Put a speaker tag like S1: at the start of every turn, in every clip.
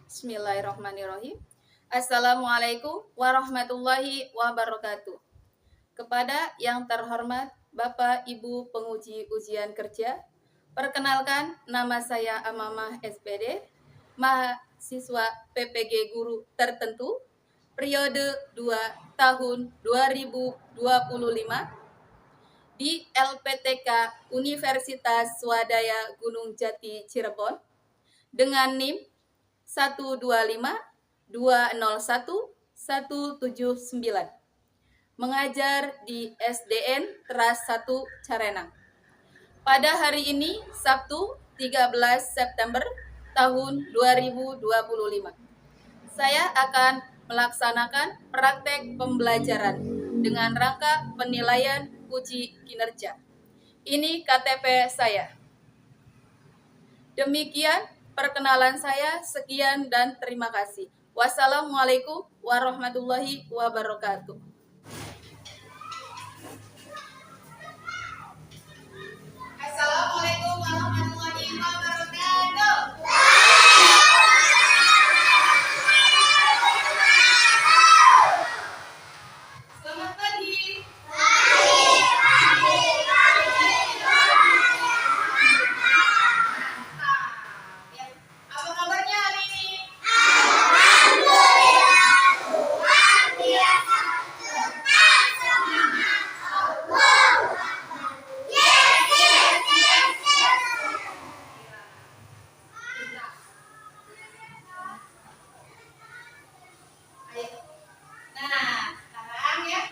S1: Bismillahirrahmanirrahim. Assalamualaikum warahmatullahi wabarakatuh. Kepada yang terhormat Bapak Ibu penguji ujian kerja, perkenalkan nama saya Amamah SPD, mahasiswa PPG Guru Tertentu, periode 2 tahun 2025 di LPTK Universitas Swadaya Gunung Jati Cirebon dengan NIM 125201179, mengajar di SDN Teras 1 Carenang. Pada hari ini Sabtu 13 September tahun 2025, saya akan melaksanakan praktek pembelajaran dengan rangka penilaian uji kinerja. Ini KTP saya. Demikian perkenalan saya, sekian dan terima kasih. Wassalamualaikum warahmatullahi wabarakatuh.
S2: Assalamualaikum warahmatullahi wabarakatuh. Selamat pagi. Ya, apa kabarnya hari ini? Ayo. Nah, sekarang ya.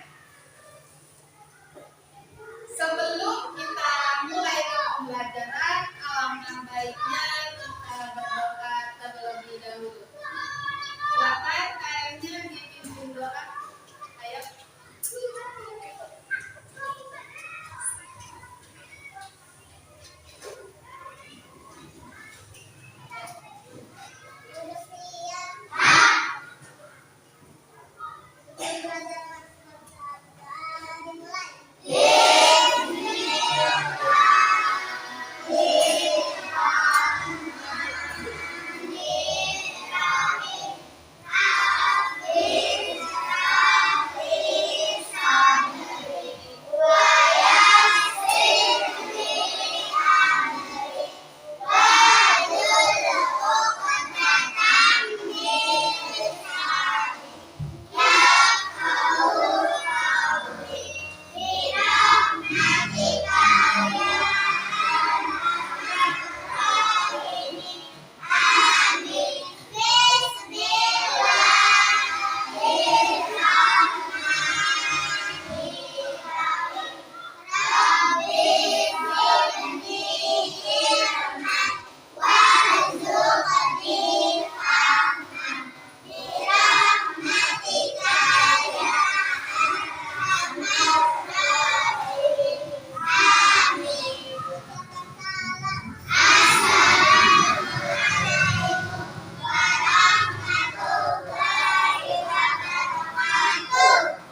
S2: Sebelum kita mulai ke pembelajaran, alangkah baiknya kita berdoa terlebih dahulu. Silakan kayaknya dipimpin doa. Ayo.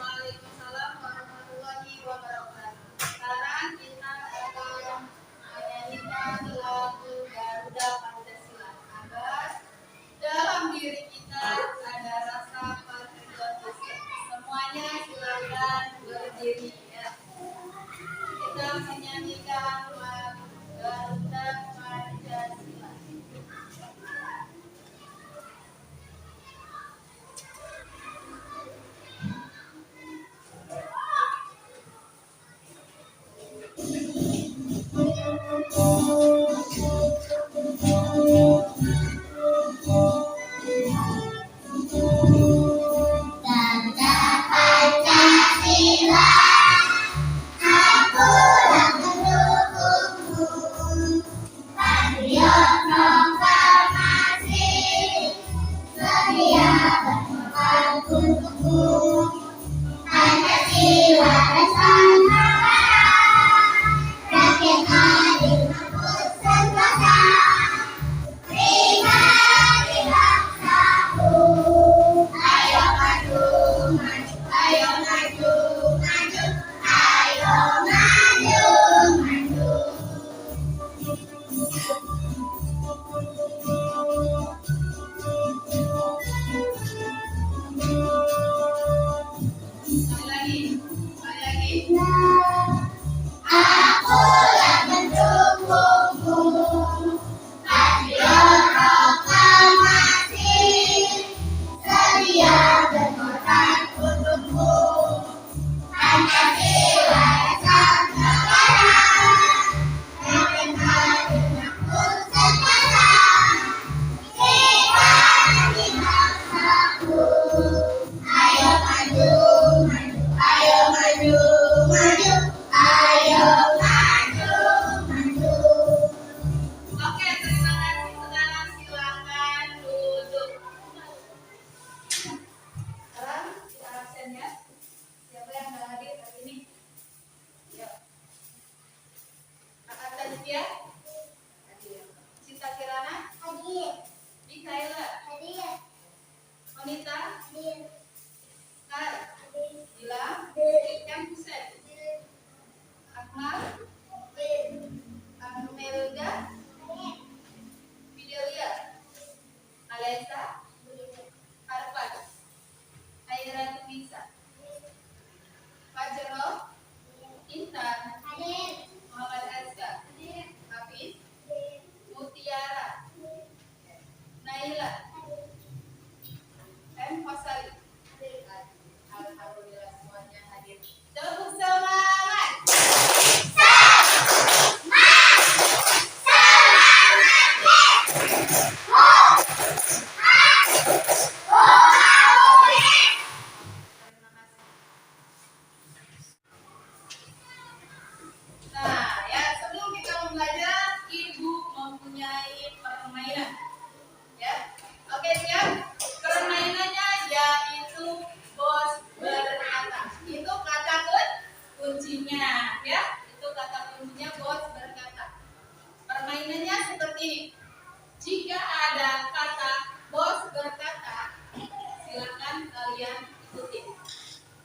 S2: Waalaikumsalam warahmatullahi wabarakatuh. Sekarang kita akan menyanyikan lagu Garuda Pancasila agar dalam diri kita ada rasa patriotisme. Semuanya silakan berdiri ya. Kita menyanyikan lagu Garuda Pancasila.
S1: Monita, Kak, Gilang, Ikan Husen, Akmal, Anumelda, Fidelia, Alesa, Arfan, Aira Tumisa, Fajro, Intan, Muhammad Azkar, Hafiz, Mutiara, Naila, M. Fasali. Alhamdulillah semuanya hadir. Tepuk semangat. Terima kasih. Nah, ya sebelum kita belajar, Ibu mempunyai permainan. Ya, oke siap. Permainannya yaitu bos berkata. Itu kata kuncinya, ya. Itu kata kuncinya bos berkata. Permainannya seperti ini. Jika ada kata bos berkata, silakan kalian ikuti.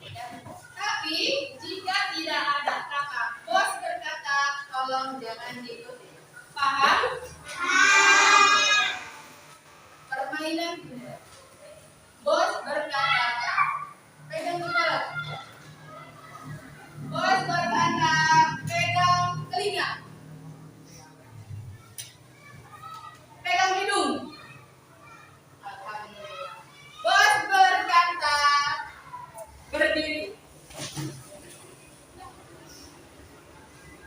S1: Ya. Tapi jika tidak ada kata bos berkata, tolong jangan diikuti. Paham? Permainan benar. Bos berkata, pegang kepala. Bos berkata, pegang telinga. Pegang hidung. Alhamdulillah. Bos berkata, berdiri.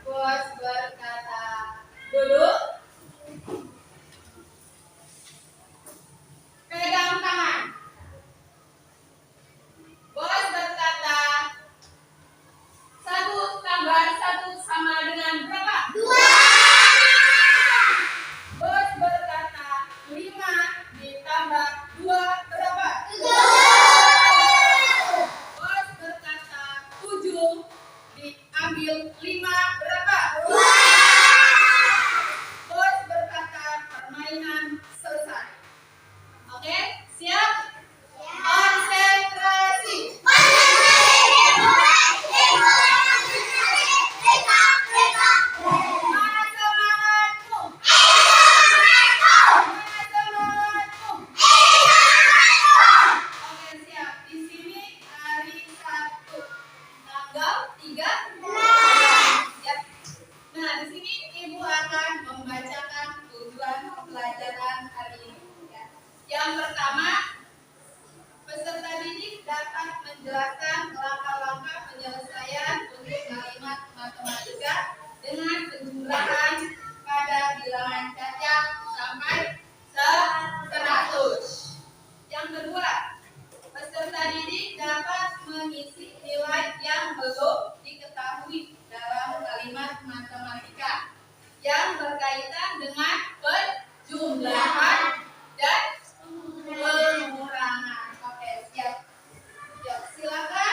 S1: Bos berkata, duduk. Pegang tangan. Bos berkata, 1 tambah 1 sama dengan berapa? 2. Bos berkata, 5 ditambah 2 berapa? 7. Bos berkata, 7 diambil 5 berapa? 2. Bos berkata, permainan selesai. Oke, siap? Konsentrasi. Mana semangatmu? Mana semangatmu? Oke, siap. Di sini hari Sabtu, tanggal 3. Siap. Nah, di sini Ibu akan membacakan tujuan pelajaran hari ini. Ya. Yang pertama, peserta didik dapat menjelaskan langkah-langkah penyelesaian untuk kalimat matematika dengan penjumlahan pada bilangan cacat sampai 100. Yang kedua, peserta didik dapat mengisi nilai yang belum diketahui dalam kalimat matematika yang berkaitan dengan penjumlahan dan pengurangan. Oke, siap. Yuk, silakan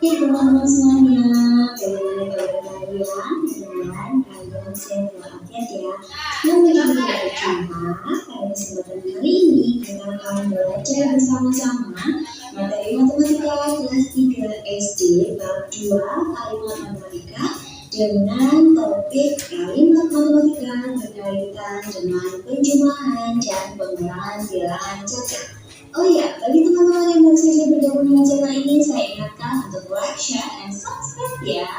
S3: Teman-teman semuanya, bagaimana kabar kalian? Mudah-mudahan kalian sehat walafiat ya. Yang kita berjumpa pada kesempatan kali ini kita akan belajar bersama-sama materi matematika kelas 3 SD bab 2 kalimat matematika dengan topik kalimat matematika berkaitan dengan penjumlahan dan pengurangan bilangan cacat. Oh ya, bagi teman-teman yang baru saja bergabung dengan channel ini, saya ingatkan untuk like, share, and subscribe ya.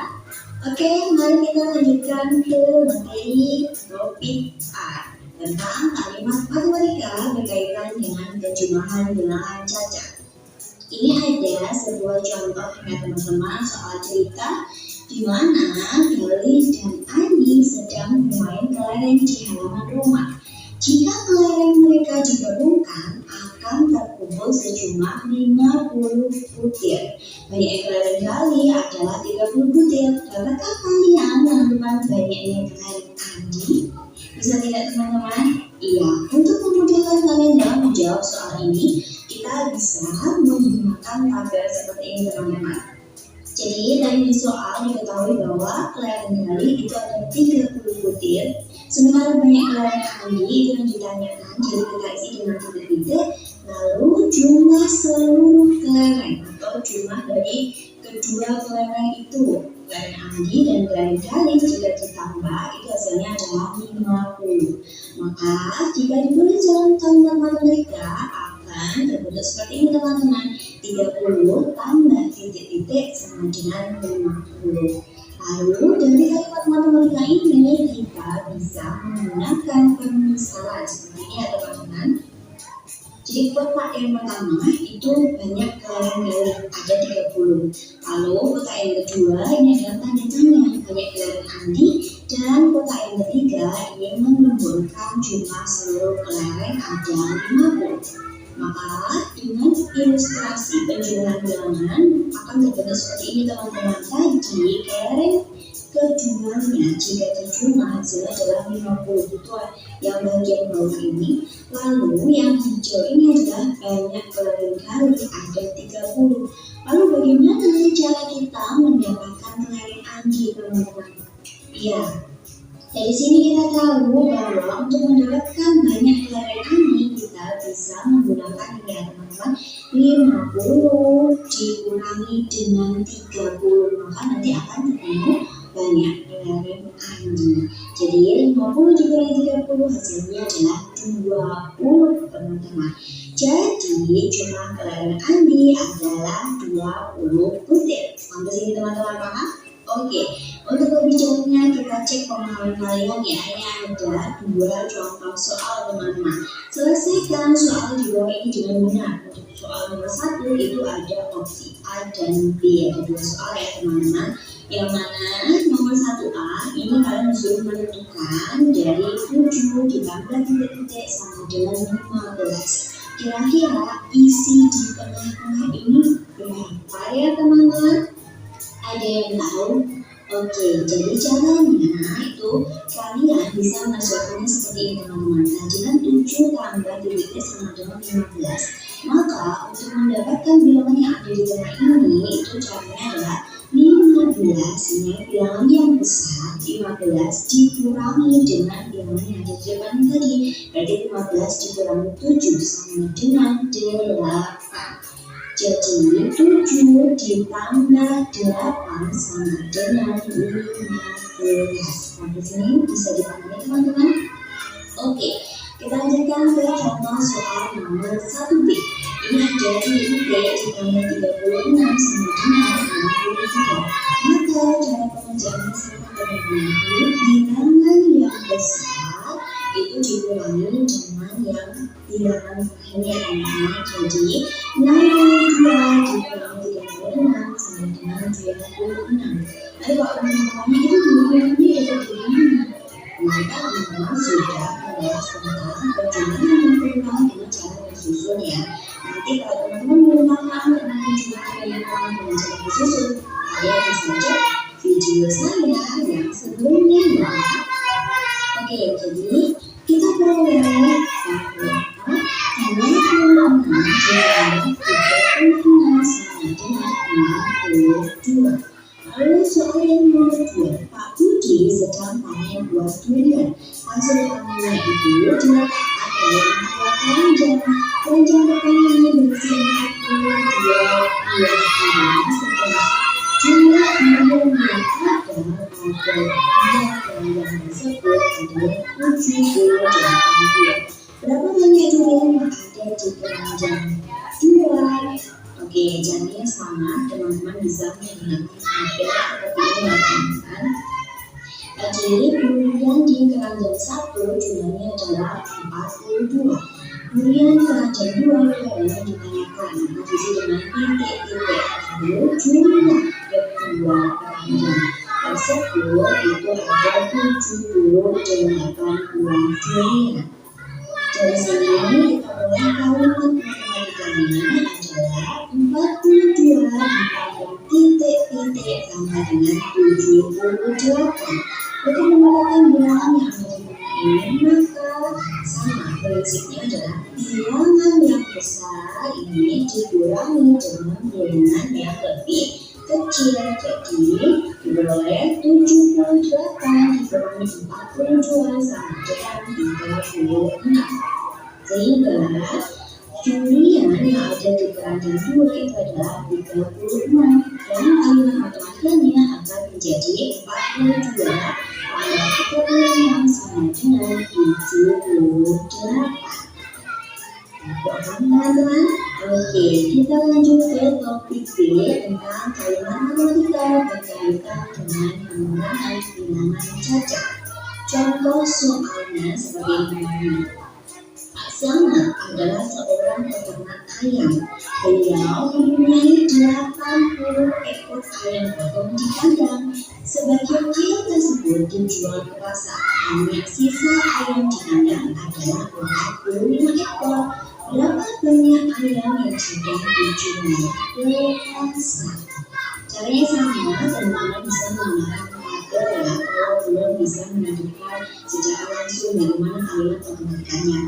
S3: Oke, mari kita lanjutkan ke materi topik A tentang kalimat matematika berkaitan dengan penjumlahan bilangan cacat. Ini ada sebuah contoh ya teman-teman soal cerita di mana Gali dan Andi sedang bermain kelereng di halaman rumah. Jika kelereng mereka digabungkan, akan terkumpul sejumlah 50 butir. Banyak kelereng Gali adalah 30 butir. Dapatkah kalian menentukan banyaknya kelereng Andi? Bisa tidak teman-teman? Iya, untuk memudahkan kalian dalam menjawab soal ini, kita bisa menggunakan tabel seperti ini teman-teman. Jadi dari soal diketahui bahwa kelereng Gali itu ada 30 butir. Sementara banyak kelereng Andi itu yang ditanyakan, jadi kita isi dengan titik-titik. Lalu jumlah seluruh kelereng atau jumlah dari kedua kelereng itu, kelereng Andi dan kelereng Gali jika ditambah itu hasilnya adalah 50. Maka jika ditulis dalam kalimat matematika akan terbentuk seperti ini teman-teman. 30 tambah titik-titik sama dengan 50. Lalu dari kalimat matematika ini kita bisa menggunakan permisalan seperti ini ya teman-teman. Jadi kotak yang pertama itu banyak kelereng Gali, ada 30. Lalu kotak yang kedua ini adalah tanda tanya, banyak kelereng Andi. Dan kotak yang ketiga ini menunjukkan jumlah seluruh kelereng ada 50. Maka dengan ilustrasi penjumlahan bilangan akan terbentuk seperti ini teman-teman. Tadi kelereng keduanya jika dijumlah hasilnya adalah 50, itu yang bagian bawah ini. Lalu yang hijau ini adalah banyak kelereng Gali, ada 30. Lalu bagaimana cara kita mendapatkan kelereng Andi teman-teman? Iya, dari sini kita tahu bahwa untuk mendapatkan banyak kelereng Andi kita bisa menggunakan ini ya teman-teman, 50 dikurangi dengan 30, maka nanti akan ketemu banyak kelereng Andi. Jadi 50 dikurangi 30 hasilnya adalah 20 teman-teman. Jadi jumlah kelereng Andi adalah 20 butir. Sampai sini teman-teman paham? Oke, untuk lebih jelasnya kita cek pemahaman kalian ya. Ini ada 2 contoh soal teman-teman. Selesaikan soal di bawah ini dengan benar. Untuk soal nomor 1 itu ada opsi A dan B. Ada 2 soal ya teman-teman. Yang mana nomor 1A ini kalian disuruh menentukan dari 7 ditambah titik-titik sama dengan 15. Kira-kira isi di tengah-tengah ini berapa ya teman-teman? Ada yang tahu? Oke, jadi caranya itu kalian bisa menyesuaikannya seperti ini teman-teman. Tadi kan 7 tambah titiknya sama dengan 15. Maka untuk mendapatkan bilangan yang ada di tengah ini itu caranya adalah 15. Ini bilangan yang besar 15 dikurangi dengan bilangan yang ada di depan tadi. Berarti 15 dikurangi 7 sama dengan 8. Jadi 7 ditambah 8 sama dengan 15. Sampai sini bisa dipahami teman-teman? Oke, kita lanjutkan ke contoh soal nomor 1B. Ini ada 5B ditambah 36 sama dengan 63. Maka cara pengerjaannya sama dengan bilangan yang besar itu dikurangi dengan yang bilangan terakhirnya teman-teman. Jadi 62 dikurangi 36 sama dengan 26. Lalu kalau teman-temannya itu bilangannya itu bagaimana? Maka teman-teman sudah membahas tentang bagaimana memperlukan dengan cara bersusun ya. Nanti kalau teman-teman belum paham tentang penjumlahan dan pengurangan dengan cara bersusun, kalian bisa cek video saya yang sebelumnya ya. Oke, jadi kita peroleh bahwa 26 dikurangi 36 sama dengan 60. keranjang. Keranjang pertama berisi 42 buah ayam setelah jumlah ayam yang ada pada keranjang tersebut adalah 78 buah. Berapa banyak durian yang ada di keranjang? 2. Oke, caranya sama, teman-teman bisa menggunakan tabel seperti ini kan? Jadi durian di keranjang 1 jumlahnya adalah 42. Durian keranjang 2 itu adalah ditanyakan, maka diisi dengan titik-titik. Lalu jumlah kedua keranjang tersebut itu ada 78 buah durian. Dari sini kita boleh kalimat matematikanya adalah 42 ditambah titik-titik sama dengan 78. Untuk mendapatkan bilangan yang ada di buku ini, maka sama prinsipnya adalah bilangan yang besar ini dikurangi dengan bilangan yang lebih kecil. Jadi boleh 78 dikurangi 42 sama dengan 36. Sehingga durian yang ada di keranjang 2 itu adalah 36 dan kalimat matematikanya akan menjadi 42 tambah 36 sama dengan 78. Paham teman-teman? Oke, kita lanjut ke topik B tentang kalimat matematika berkaitan dengan penggunaan bilangan cacat. Contoh soalnya sebagai ini. Sama adalah seorang peternak ayam. Beliau mempunyai 80 ekor ayam potong di kandang. Sebagian ayam tersebut dijual ke pasar. Hanya sisa ayam di kandang adalah 45 ekor. Berapa banyak ayam yang sudah dijual ke pasar? Caranya sama, teman-teman bisa menggunakan tabel ya kalau belum bisa menentukan secara langsung bagaimana kalimat matematikanya.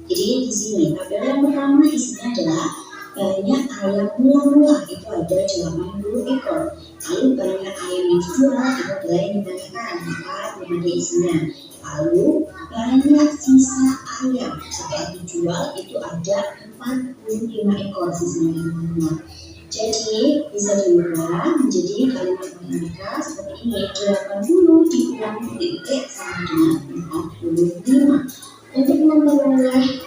S3: Jadi di sini tabel yang pertama isinya adalah banyak ayam mula-mula itu ada 80 ekor. Lalu banyak ayam yang dijual itu adalah yang ditanyakan, maka belum ada isinya. Lalu banyak sisa ayam setelah dijual itu ada 45 ekor sisanya teman-teman. Jadi bisa diubah menjadi kalimat matematika seperti ini, 80 dikurangi titik sama dengan 45. Untuk memperoleh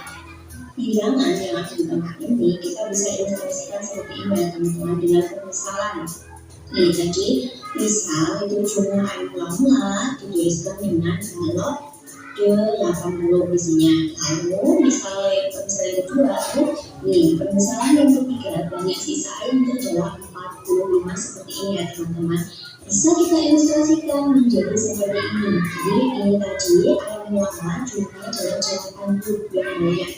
S3: bilangan yang ada di tempat ini, kita bisa ilustrasikan seperti ini ya teman-teman dengan permisalan. Nih, jadi misal itu jumlah ayam mula-mula dituliskan dengan balok 80 isinya. Lalu misalnya kedua, nih permisalan yang ketiga banyak sisa ayam itu adalah 45 seperti ini ya teman-teman. Bisa kita ilustrasikan menjadi seperti ini. Jadi ini tadi ayam mula-mula jumlahnya adalah 80 yang banyak.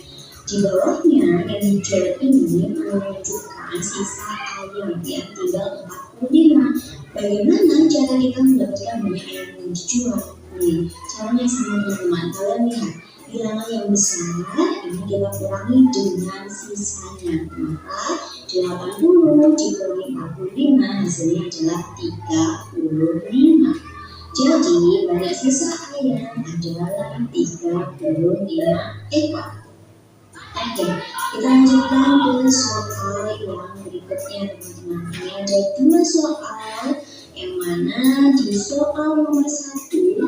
S3: Di bawahnya yang hijau ini menunjukkan sisa ayam yang tinggal 45. Bagaimana cara kita mendapatkan banyak ayam yang dijual? Nih, caranya sama teman-teman. Kalian lihat bilangan yang besar ini kita kurangi dengan sisanya. Maka 80 dikurangi 45 hasilnya adalah 35. Jadi banyak sisa ayam adalah 35 ekor. Oke, kita lanjutkan ke soal yang berikutnya teman-teman. Ini ada 2 soal yang mana di soal nomor 1A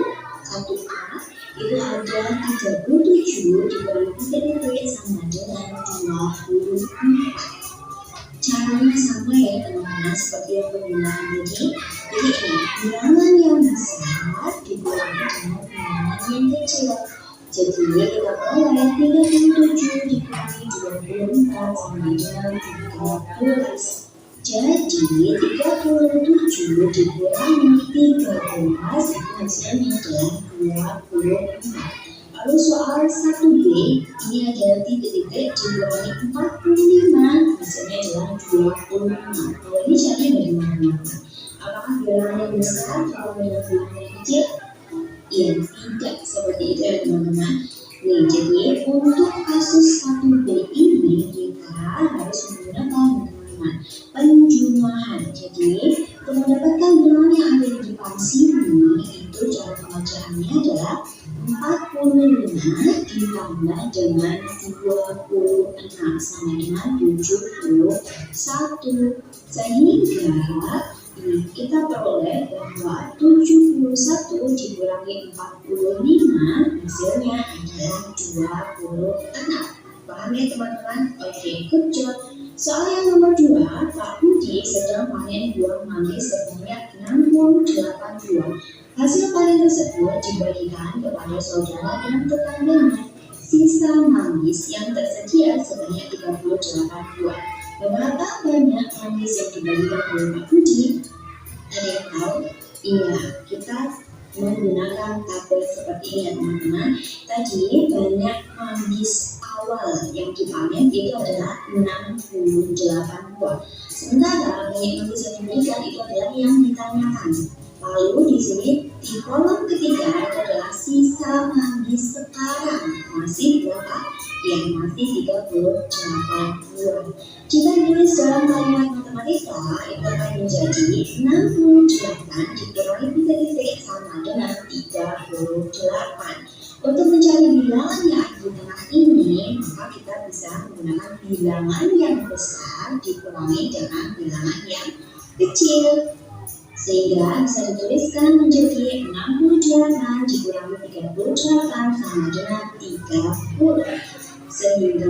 S3: itu ada 37 dikurangi titik sama dengan 24. Caranya sama ya teman-teman seperti yang penggunaan tadi. Jadi ini bilangan yang besar dikurangi dengan bilangan yang kecil. Jadi kita mulai 37 dikurangi 24 sama dengan 13. Jadi 37 dikurangi 13 itu hasilnya adalah 24. Lalu soal 1B ini ada titik-titik dikurangi 45 hasilnya adalah 26. Kalau ini caranya bagaimana? Apakah bilangan yang besar dikurangi dengan bilangan yang kecil? Iya, tidak seperti itu ya teman-teman. Nih, jadi untuk kasus 1B ini kita harus menggunakan teman-teman penjumlahan. Jadi untuk mendapatkan bilangan yang ada di depan sini itu cara pembacaannya adalah 45 ditambah dengan dengan 26 sama dengan 71. Sehingga ini kita peroleh bahwa 71 dikurangi 45 hasilnya adalah 26. Paham ya teman-teman? Oke, good job. Soal yang nomor 2, Pak Budi sedang panen buah manggis sebanyak 68 buah. Hasil panen tersebut dibagikan kepada saudara dan tetangganya. Sisa manggis yang tersedia sebanyak 38 buah. Berapa banyak manggis yang dibagikan oleh Pak Budi? Ada yang tahu? Iya, kita menggunakan tabel seperti ini ya teman-teman. Tadi banyak manggis awal yang dipanen itu adalah 68 buah. Sementara banyak manggis yang diberikan itu adalah yang ditanyakan. Lalu di sini di kolom ketiga itu adalah sisa manggis sekarang. Masih berapa? Ya, masih 38 buah. Jika ditulis dalam kalimat matematika itu akan menjadi 68 dikurangi 3 titik sama dengan 38. Untuk mencari bilangan yang di tengah ini, maka kita bisa menggunakan bilangan yang besar dikurangi dengan bilangan yang kecil. Sehingga bisa dituliskan menjadi 68 dikurangi 38 sama dengan 30. Sehingga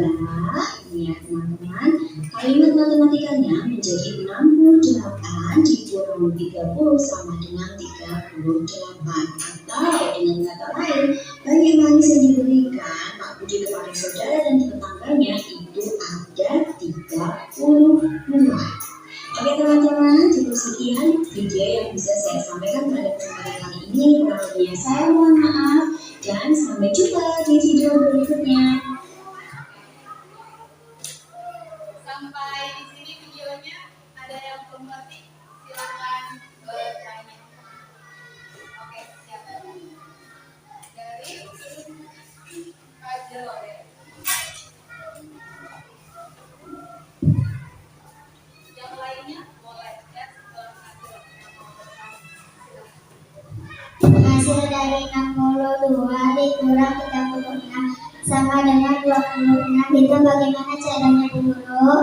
S3: ini ya teman-teman, kalimat matematikanya menjadi 68 dikurangi 30 sama dengan 38. Atau dengan kata lain, banyak manggis yang diberikan Pak Budi kepada saudara dan tetangganya itu ada 30 buah. Oke teman-teman, cukup sekian video yang bisa saya sampaikan pada kesempatan kali ini. Kurang lebihnya saya mohon maaf dan sampai jumpa di video berikutnya.
S1: Sampai di sini videonya. Ada yang belum ngerti? Silakan bertanya. Oke, siap. Dari Fajrul ya. Yang lainnya boleh ya.
S2: Hasil dari 62 dikurang 36 sama dengan 26. Itu bagaimana caranya Bu Guru?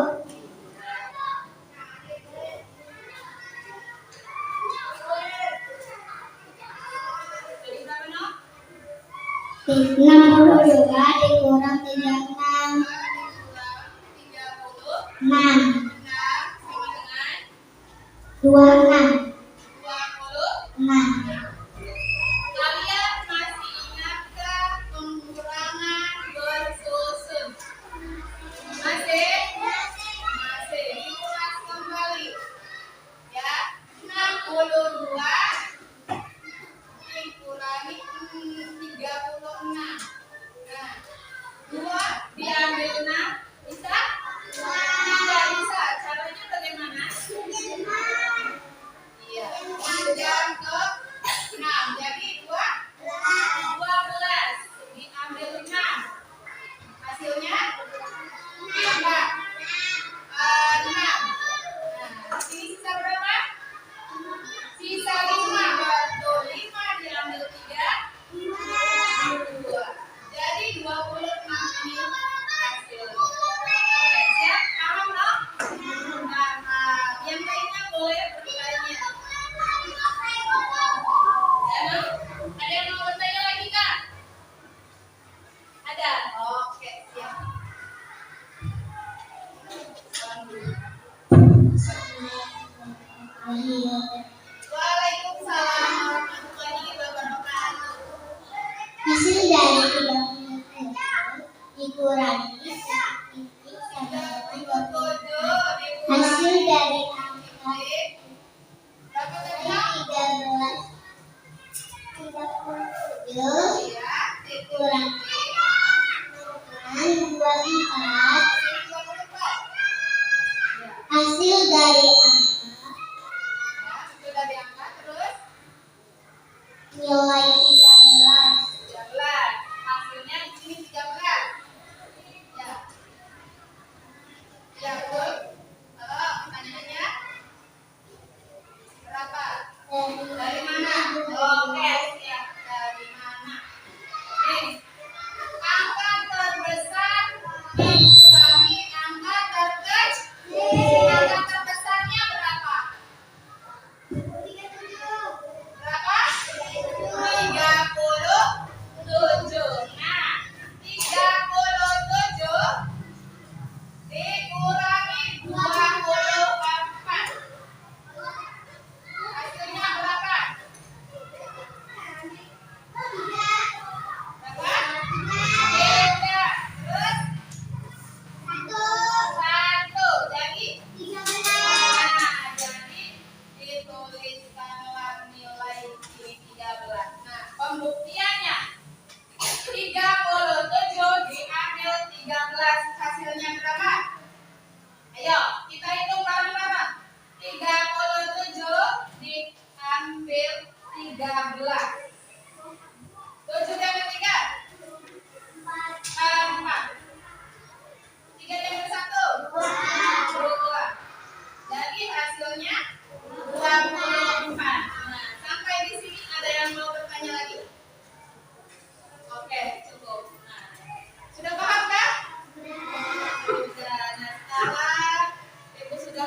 S1: Jadi berapa no?
S2: 62 dikurang 36. 6.
S1: 6 sama dengan
S2: 26.
S1: 26. Kalian masih ingatkah pengurangan bersusun? Masih? Masih. Diulas kembali. Ya, 62 dikurangi 36. Nah, 2 diambil 6 bisa? Tidak bisa. Caranya bagaimana? Iya, pinjam ke 6. Jadi 12 diambil 6. Hasilnya berapa? 6. Nah, sini sisa berapa? Sisa 5. Betul. 5 diambil 3. 2. Jadi 26 ini hasilnya. Oke, siap? Paham dong? Nah, yang lainnya boleh bertanya. Ya, ada yang mau bertanya lagi Kak? Ada? Oke, siap. Waalaikumsalam warahmatullahi wabarakatuh.
S2: Hasil dari 37 dikurangi 1 titik sama dengan 27. Hasil dari angka
S1: Berapa tadi?
S2: 37
S1: Ya,
S2: dikurangi dengan 24. Hasil dari angka
S1: Sudah diangkat terus
S2: nilai 13.
S1: 13. Hasilnya di sini 13. Ya. Ya, betul. Pertanyaannya berapa? Dari mana? Oke, siap. Dari mana? Nih, angka terbesar Dikurangi angka terkecil. Angka terbesarnya berapa? Berapa? 37. Nah, 37 dikurangi 24. Hasilnya berapa? Berapa? 3. Terus 1. Jadi jadi dituliskanlah nilai ini 13. Nah, pembuktiannya 37 diambil 13. Hasilnya berapa? Ayo, kita hitung bareng-bareng. 37 diambil 13. 7 diambil 3. 4. 3 diambil 1. 2. Jadi hasilnya 24. Nah, sampai di sini ada yang mau bertanya lagi? Oke, cukup. Nah, sudah paham kan? Sudah. Nah, sekarang Ibu sudah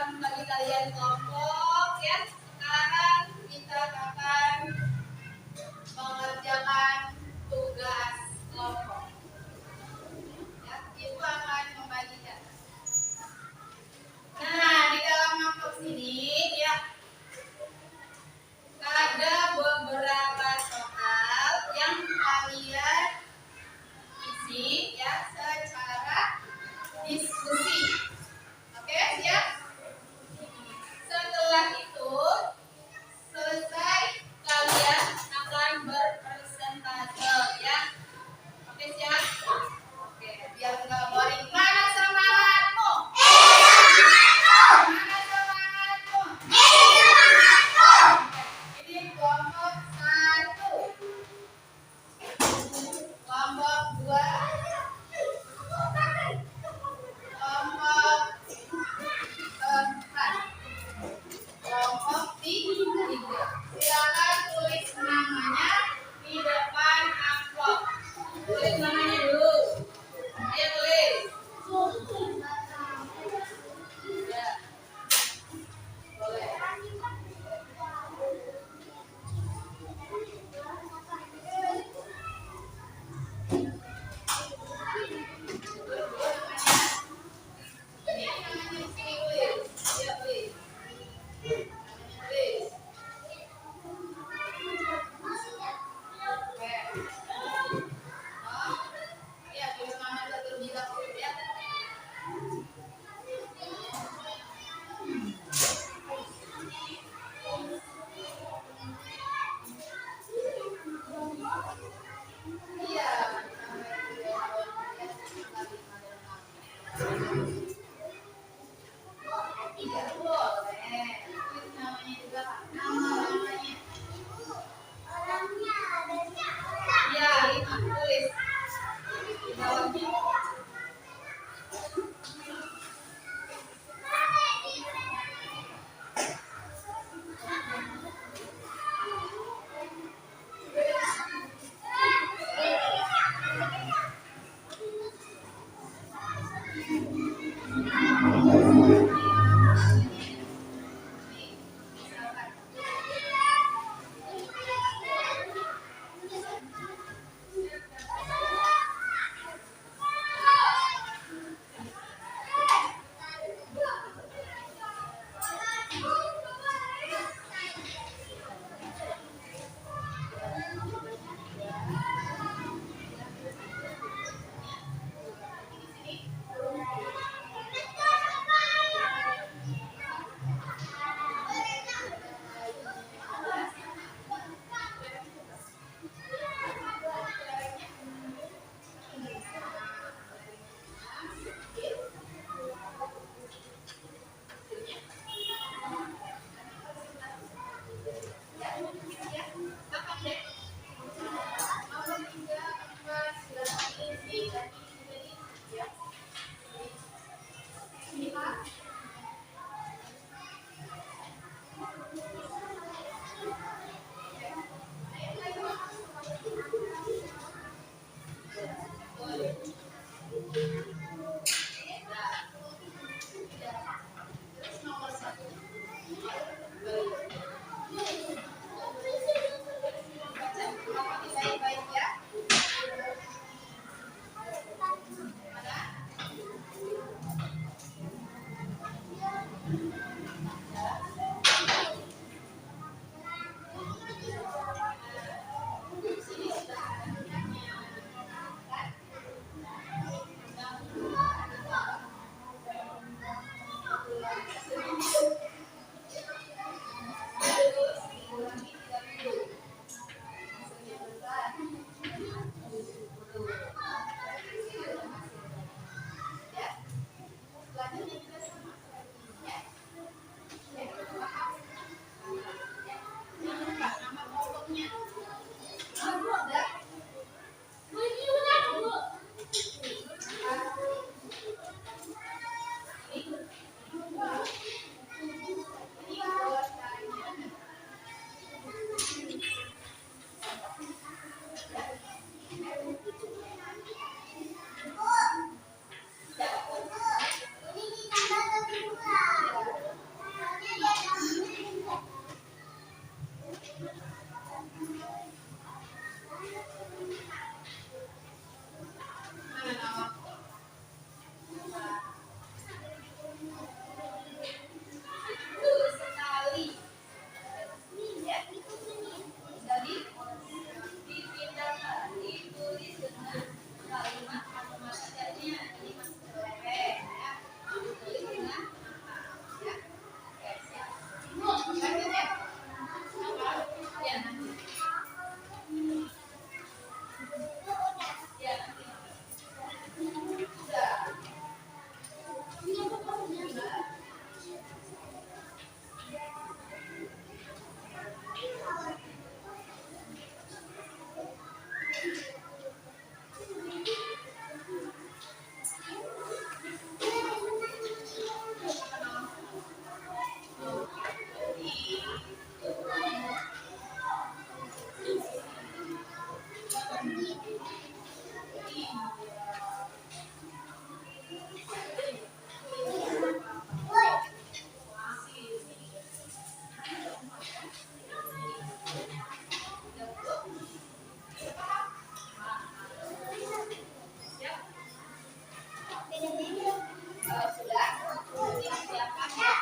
S1: Sudah. Jadi siapkan ya.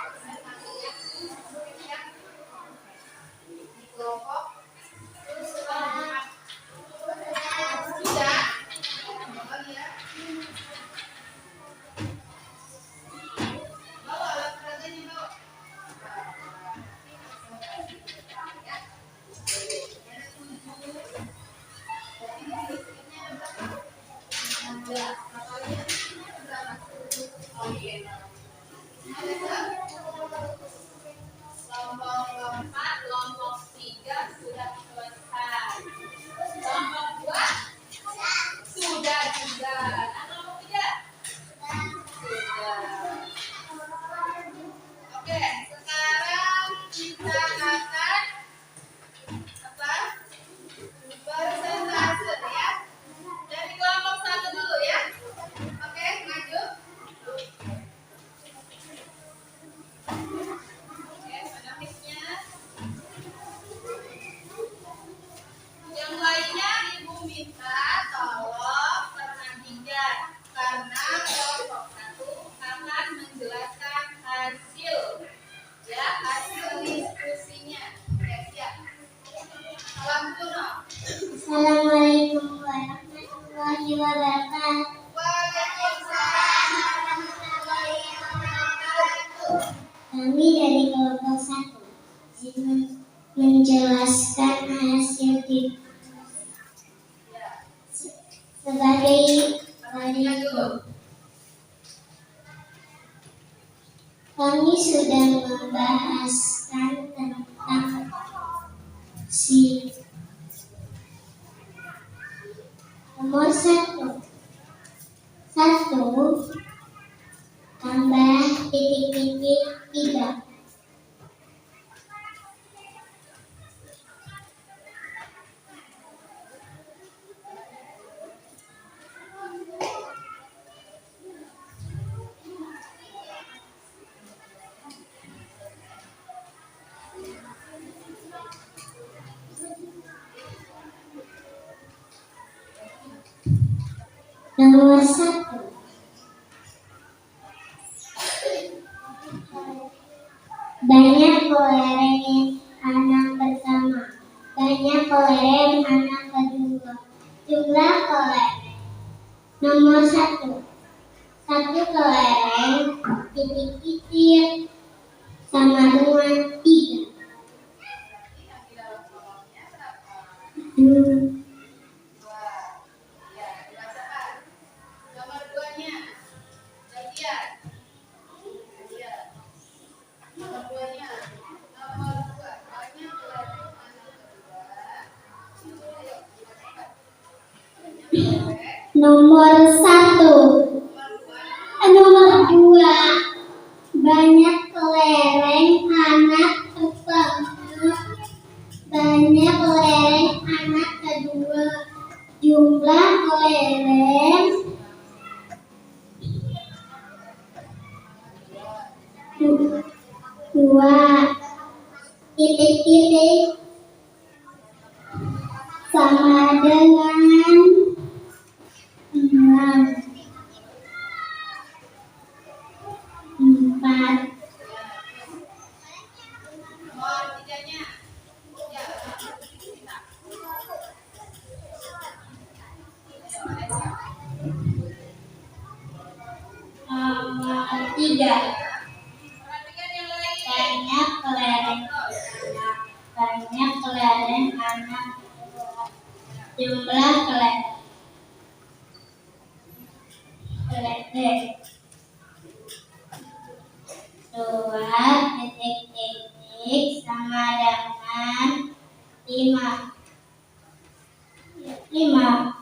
S1: Di kelompok. Sudah. Oh iya. Bawa alat peraganya bawa. Kelompok keempat, kelompok tiga sudah selesai. Kelompok dua sudah juga. Nah, kelompok tiga sudah. Oke, sekarang kita akan apa? Persentase ya. Dari kelompok satu dulu ya. Oke, maju. Oke, mana mic-nya? Yang lainnya Ibu minta tolong perhatikan karena kelompok satu akan menjelaskan hasil ya, hasil diskusinya. Oke, siap. Salam kuno.
S2: Assalamualaikum warahmatullahi wabarakatuh.
S1: Waalaikumsalam warahmatullahi wabarakatuh.
S2: Kami dari kelompok 1 ingin menjelaskan hasil sebagai berikut. Kami sudah membahaskan tentang nomor 1 tambah titik-titik 3. Nomor 1, banyak kelereng anak pertama, banyak kelereng anak kedua. Jumlah kelereng. Nomor 1, 1 kelereng titik-titik sama dengan 3.
S1: Nomor 2-nya. Bagian. Nomor 2-nya. Nomor 2. Banyak kelereng anak kedua.
S2: Nomor 1. Nomor 2, banyak kelereng anak pertama, banyak kelereng anak kedua. Jumlah kelereng 2 titik-titik sama dengan 6, 4.
S1: Nomor 3-nya. Ya.
S2: Nomor 3,
S1: Perhatikan yang lain.
S2: banyak kelereng anak. Jumlah kelereng 2 titik-titik sama dengan 5. 5.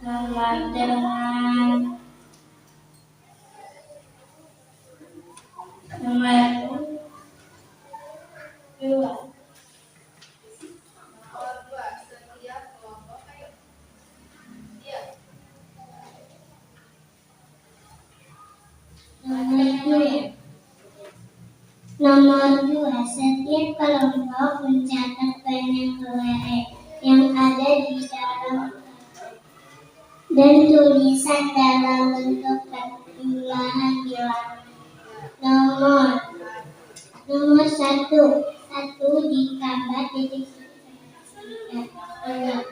S2: Sama dengan nomor 2.
S1: Nomor 2. Setiap kelompok ayo. Iya.
S2: Nomor 2, setiap kelompok mencatat banyak kelereng yang ada di dalam dan tulisan dalam bentuk pertimbangan bilangan. Nomor satu ditambah titik enam.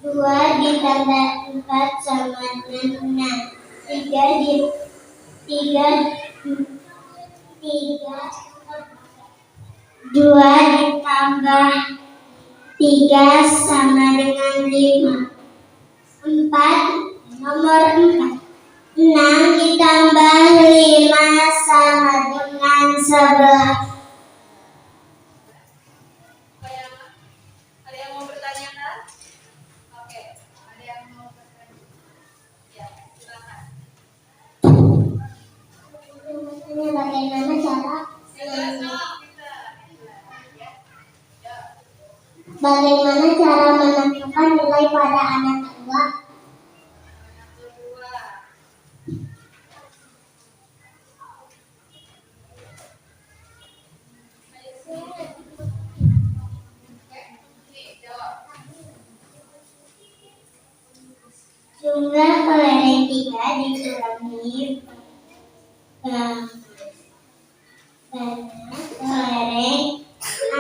S2: Dua ditambah 4 sama dengan 6. Dua ditambah 3 sama dengan 5. Nomor 4. 6 ditambah 5 sama dengan 11.
S1: Ada yang mau bertanya kan? Oke, ada yang mau bertanya? Ya, silakan.
S2: Bagaimana cara menentukan nilai pada anak kedua? Jumlah kelereng 3 dikurangi kelereng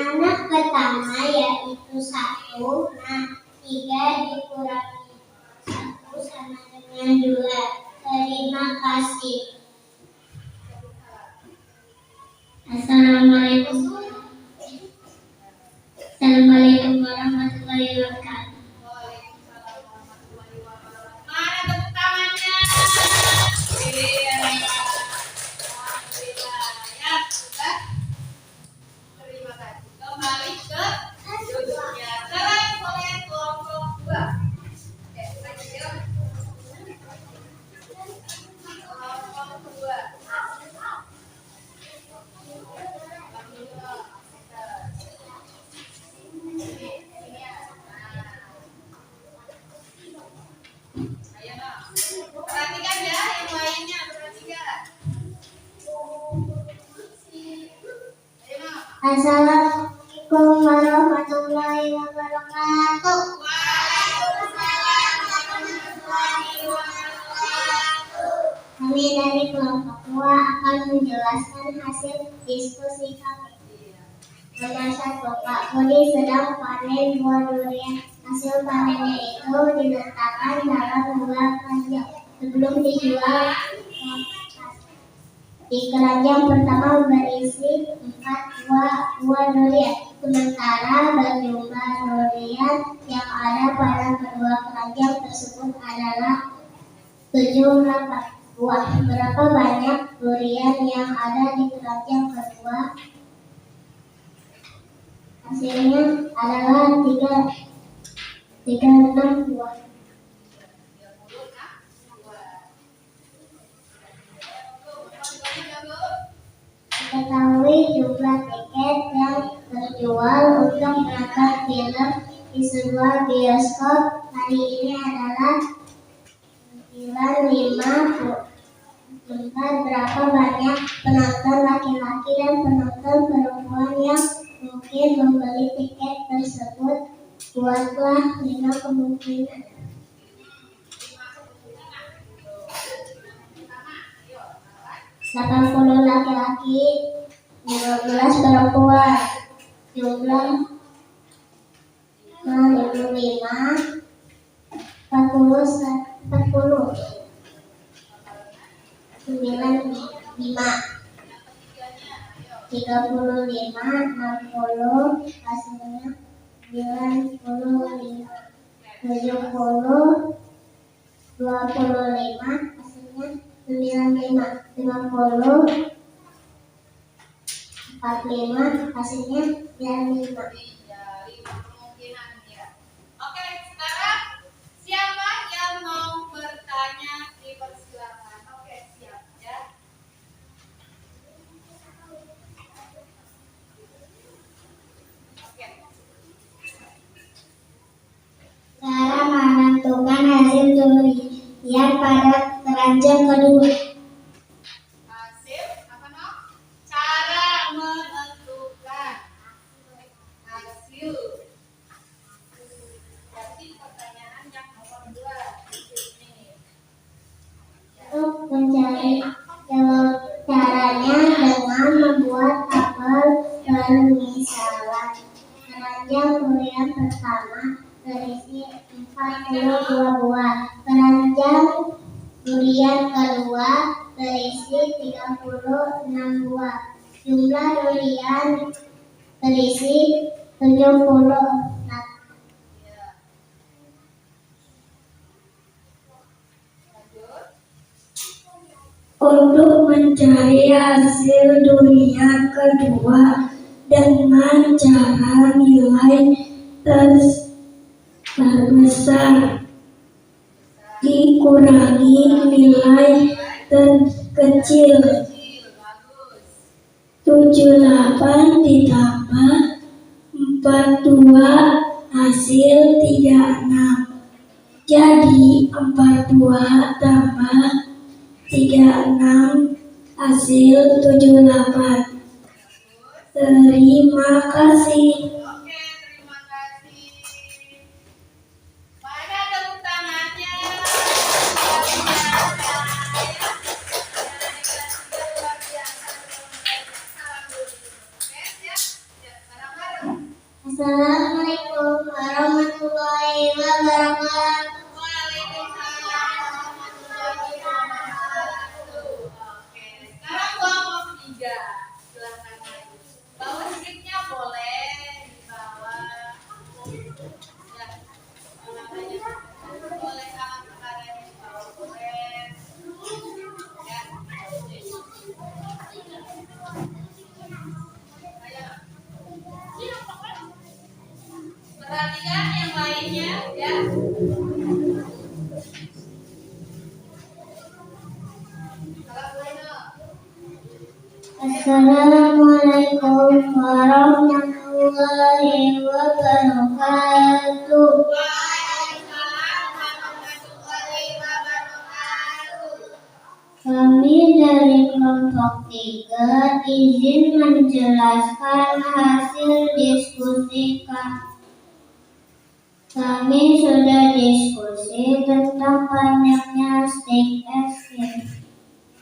S2: anak pertama yaitu 1. Nah, 3 dikurangi 1 sama dengan 2. Terima kasih. Assalamualaikum warahmatullahi wabarakatuh.
S1: Mana tepuk tangannya? Iya. Ya, sudah. Terima kasih. Kembali ke duduknya. Sekarang oleh kelompok 2. Oke, lanjut. Kelompok 2. Ayo, perhatikan ya, yang lainnya perhatikan. Ayo,
S2: Assalamualaikum warahmatullahi wabarakatuh.
S1: Waalaikumsalam warahmatullahi wabarakatuh.
S2: Kami dari kelompok 2 akan menjelaskan hasil diskusi kami. Nomor 1, Pak Budi sedang panen buah durian. Hasil panennya itu diletakkan dalam 2 keranjang sebelum dijual. Di keranjang pertama berisi 4 buah durian, sementara berjumlah durian yang ada pada kedua keranjang tersebut adalah 78 buah. Berapa banyak durian yang ada di keranjang kedua? Hasilnya adalah 36 buah. Diketahui jumlah tiket yang terjual untuk menonton film di sebuah bioskop hari ini adalah 95. Berapa banyak penonton laki-laki dan penonton perempuan yang mungkin membeli tiket tersebut? Buatlah 5 kemungkinan. 80 laki-laki, 15 perempuan. Jumlah 55, 40, 95, 35, 60, hasilnya 95, 70, 25, hasilnya 95, 50, 45, hasilnya 95.
S1: Iya, 5 kemungkinan ya. Oke, sekarang siapa yang mau bertanya dipersilakan. Oke, siap ya. Oke.
S2: Cara menentukan hasil durian pada keranjang kedua.
S1: Hasil apa no? Cara menentukan hasil
S2: permisalan. Keranjang durian pertama berisi 42 buah. Keranjang durian kedua berisi 36 buah. Jumlah durian berisi 70.
S3: Untuk mencari hasil durian kedua dengan cara nilai terbesar dikurangi nilai terkecil. 78 ditambah 42 hasil 36. Jadi 42 tambah 36 hasil 78. Terima kasih.
S1: Oke, terima kasih. Mana tepuk tangannya? Luar biasa. Oke, ya. Ya, bareng-bareng.
S2: Assalamualaikum warahmatullahi wabarakatuh.
S1: Waalaikumsalam warahmatullahi wabarakatuh. Oke, sekarang kelompok 3. Silakan maju. Bawa sticknya boleh dibawa. Ya, namanya boleh alat sekarang dibawa boleh. Ya. Ayo. Perhatikan yang lainnya ya.
S2: Assalamualaikum warahmatullahi wabarakatuh.
S1: Waalaikumsalam warahmatullahi wabarakatuh.
S2: Kami dari kelompok 3 izin menjelaskan hasil diskusi kami sudah diskusi tentang banyaknya stik es krim.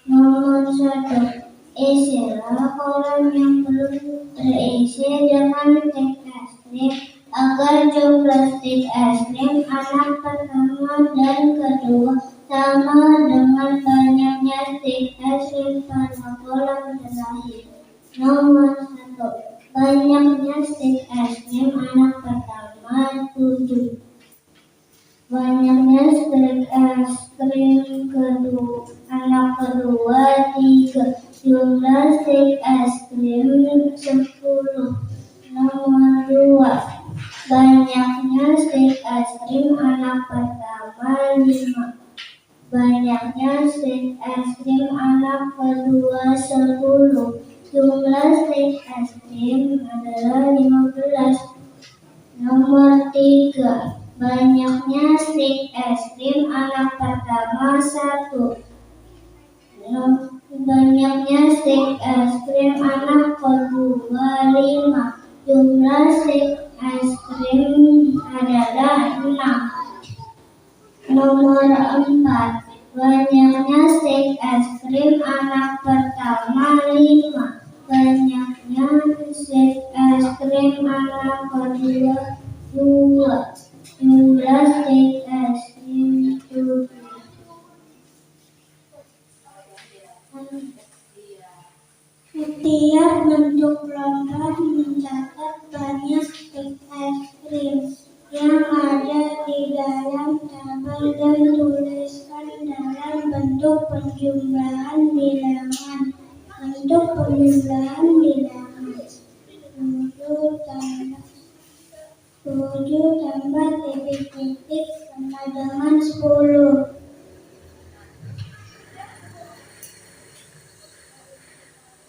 S2: Nomor 1. Isilah kolam yang belum terisi dengan stik es krim agar jumlah stik es krim anak pertama dan kedua sama dengan banyaknya stik es krim pada kolam terakhir. Nomor 1. Banyaknya stik es krim anak pertama 7. Banyaknya stik es krim anak kedua 3. Jumlah stik es krim 10. Nomor 2. Banyaknya stik es krim anak pertama 5. Banyaknya stik es krim anak kedua 10. Jumlah stik es krim adalah 15. Nomor 3. Banyaknya stik es krim anak pertama 1. Banyaknya stik es krim anak kedua 5. Jumlah stik es krim adalah 6. Nomor 4. Banyaknya stik es krim anak pertama 5. Banyaknya stik es krim anak kedua 2. Jumlah stik es krim 7. Setiap bentuk lomba mencatat banyak stik es krim yang ada di dalam tabel dan tuliskan dalam bentuk penjumlahan bilangan. Bentuk penjumlahan bilangan 7 tambah titik-titik sama dengan 10.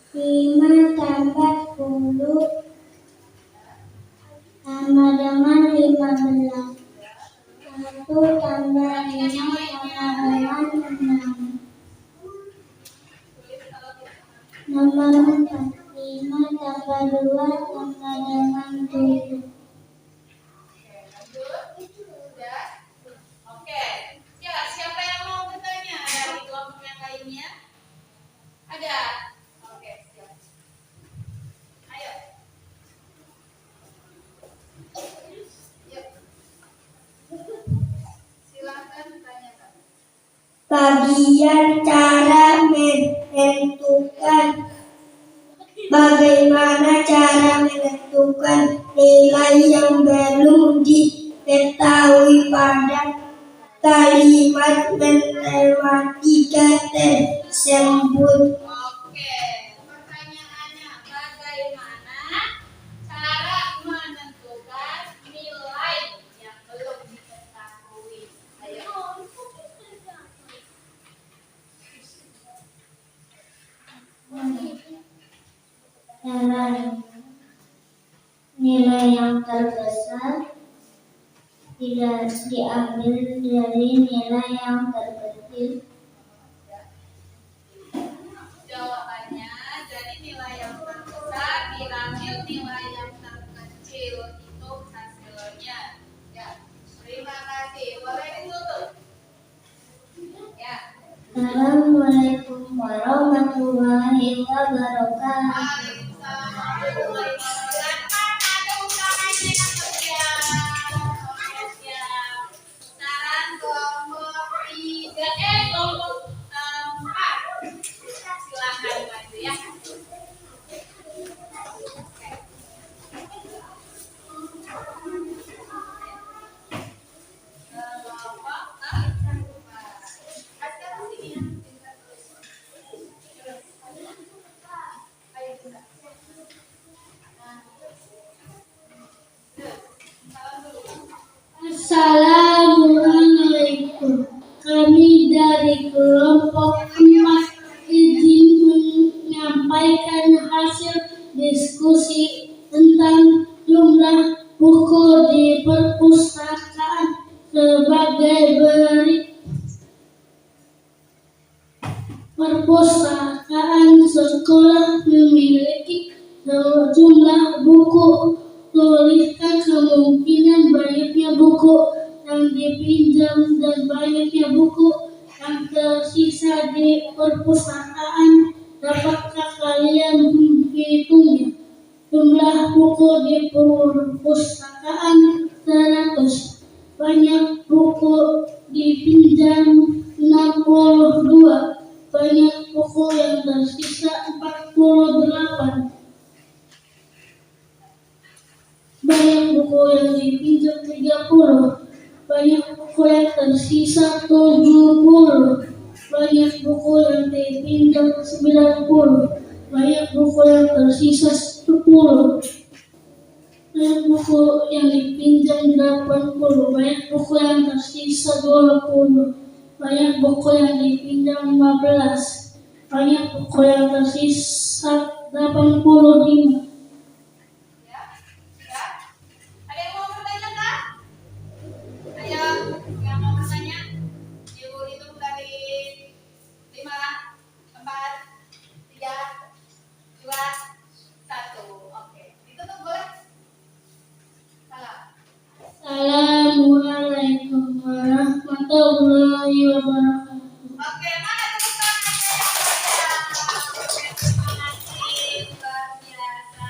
S2: 5 tambah 10 sama dengan 15. 1 tambah 5 sama dengan 6. Nomor 4. 5 tambah 2 sama dengan 7.
S1: Sudah? Oke. Siapa yang mau bertanya dari kelompok yang lainnya? Ada? Oke, siap. Ayo.
S3: Kemudian cara menentukan. Bagaimana cara menentukan nilai yang belum diketahui pada kalimat matematika tersebut?
S1: Oke, pertanyaannya bagaimana cara menentukan nilai yang belum diketahui? Ayo.
S2: Nilai yang terbesar tidak diambil dari nilai yang terkecil.
S1: Jawabannya, jadi nilai yang terbesar diambil nilai yang terkecil, itu hasilnya. Ya, terima kasih. Boleh ditutup. Ya.
S2: Assalamualaikum warahmatullahi wabarakatuh.
S1: Waalaikumsalam warahmatullahi wabarakatuh. Ada undangannya yang bersiap. Oke, siap. Sekarang kelompok 3, kelompok 4. Silakan maju ya.
S2: Assalamualaikum. Kami dari kelompok 4 izin menyampaikan hasil diskusi tentang jumlah buku di perpustakaan sebagai berikut. Perpustakaan sekolah memiliki jumlah buku. Tuliskan kemungkinan banyaknya buku yang dipinjam dan banyaknya buku yang tersisa di perpustakaan. Dapatkah kalian menghitungnya? Jumlah buku di perpustakaan 100. Banyak buku dipinjam 62. Banyak buku yang tersisa 48. Banyak buku yang dipinjam 30. Banyak buku yang tersisa 70. Banyak buku yang dipinjam 90. Banyak buku yang tersisa 10. Banyak buku yang dipinjam 80. Banyak buku yang tersisa 20. Banyak buku yang dipinjam 15. Banyak buku yang tersisa 85.
S1: Ada yang mau bertanya kah? Ayo, yang mau bertanya? Ibu hitung dari 5, 4, 3, 2, 1. Oke, ditutup boleh? Salam.
S2: Assalamualaikum warahmatullahi wabarakatuh.
S1: Oke, mana tepuk tangan yang meriah? Oke, terima kasih, luar biasa.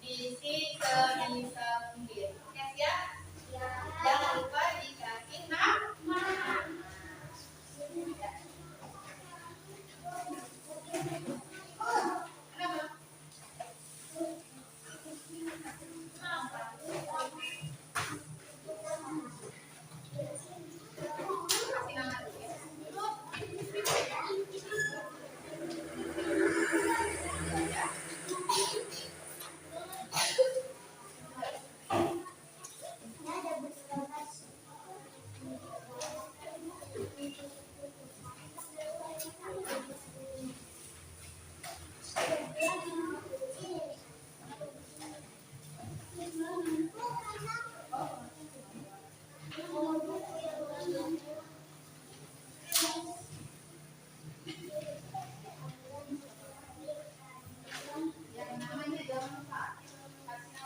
S1: isi sebisa mungkin. Oke, siap? Jangan lupa dikasih nama. Kenapa? Kasih nama dulu ya. Yang namanya jangan lupa. Kasih nama.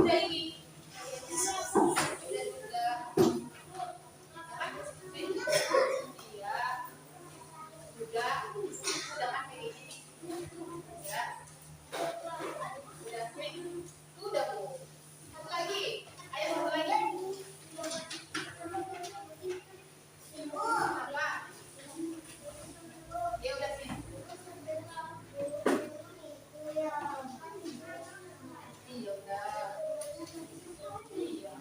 S1: Udah ini. Udah juga. Iya. Udah. Udah kan kayak gini. Ya. Udah sih. Udah Bu. Satu lagi. Ayo satu lagi. Apa? Ya udah sih. Iya udah. Iya.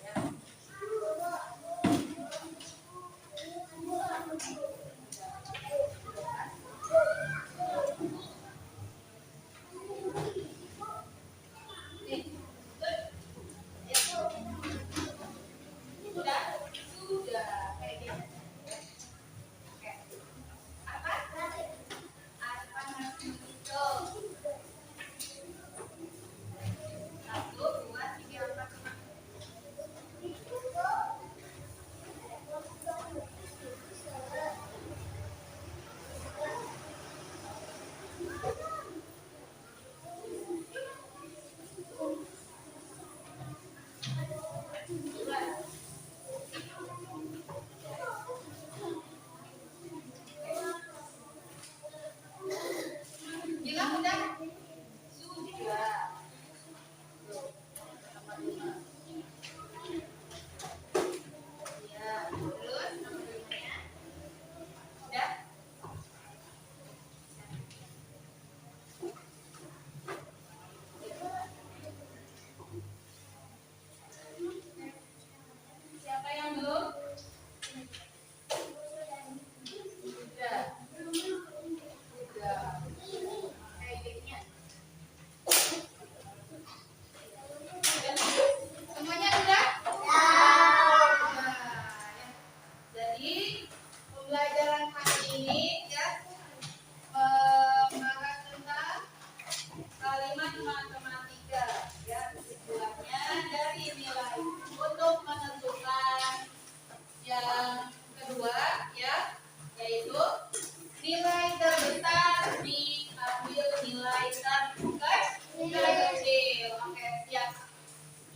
S1: Ya. Nih. Ya. Sudah. Sudah. Kayak gini. Oke. Apa? Apa masih itu? 1, 2, 3, 4, 5. Bilang udah? Sudah. Tuh. Nomor 5. Iya. Terus nomor 5-nya. Udah? Siapa yang belum? Sudah. Sudah. Kayak gini. Semuanya sudah? Sudah. Ya. Jadi pembelajaran hari ini ya membahas tentang kalimat matematika ya tujuannya dari nilai untuk menentukan yang kedua ya yaitu nilai terbesar diambil nilai terkecil. Oke siap.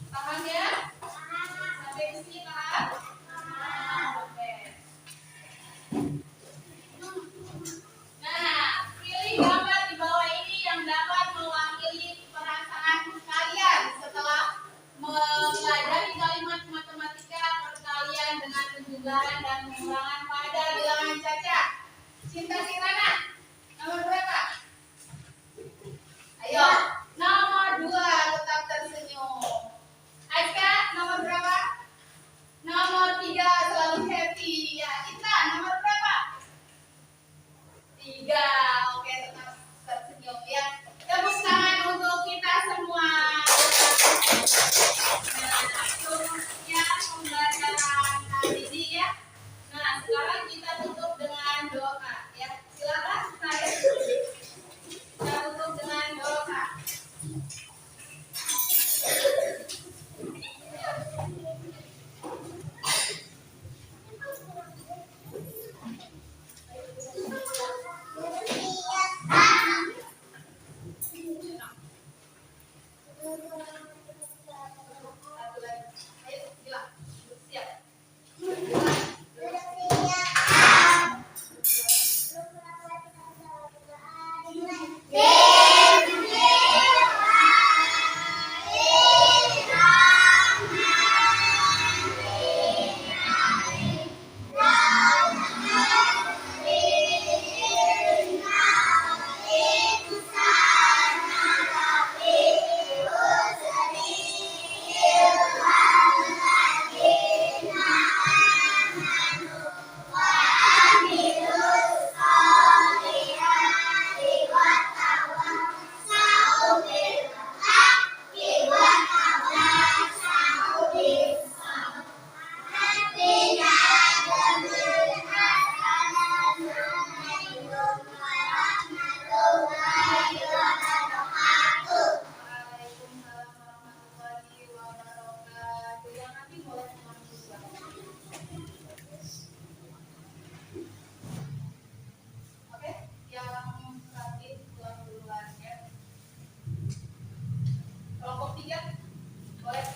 S1: Paham ya? Sampai di sini paham? Oke. Nah, pilih gambar di bawah ini yang dapat mewakili perasaan kalian setelah mempelajari kalimat matematika perkalian dengan penjumlahan dan pengurangan pada bilangan caca. Cinta Kirana, nomor berapa? Ayo, nomor 2 tetap tersenyum. Aika, nomor berapa? Nomor 3 selalu happy. Ya, kita nomor berapa? 3. Oke, tetap tersenyum ya. Tepuk tangan untuk kita semua. Nah, itu ya pembelajaran hari ini ya. Nah, sekarang kita tutup dengan doa ya. Silakan saya. Kita tutup dengan doa. Satu lagi. Ayo, bilang. Siap. Waalaikumsalam warahmatullahi wabarakatuh. Yang nanti boleh mengambil. Oke, yang sakit pulang duluan ya. Kelompok 3. Buat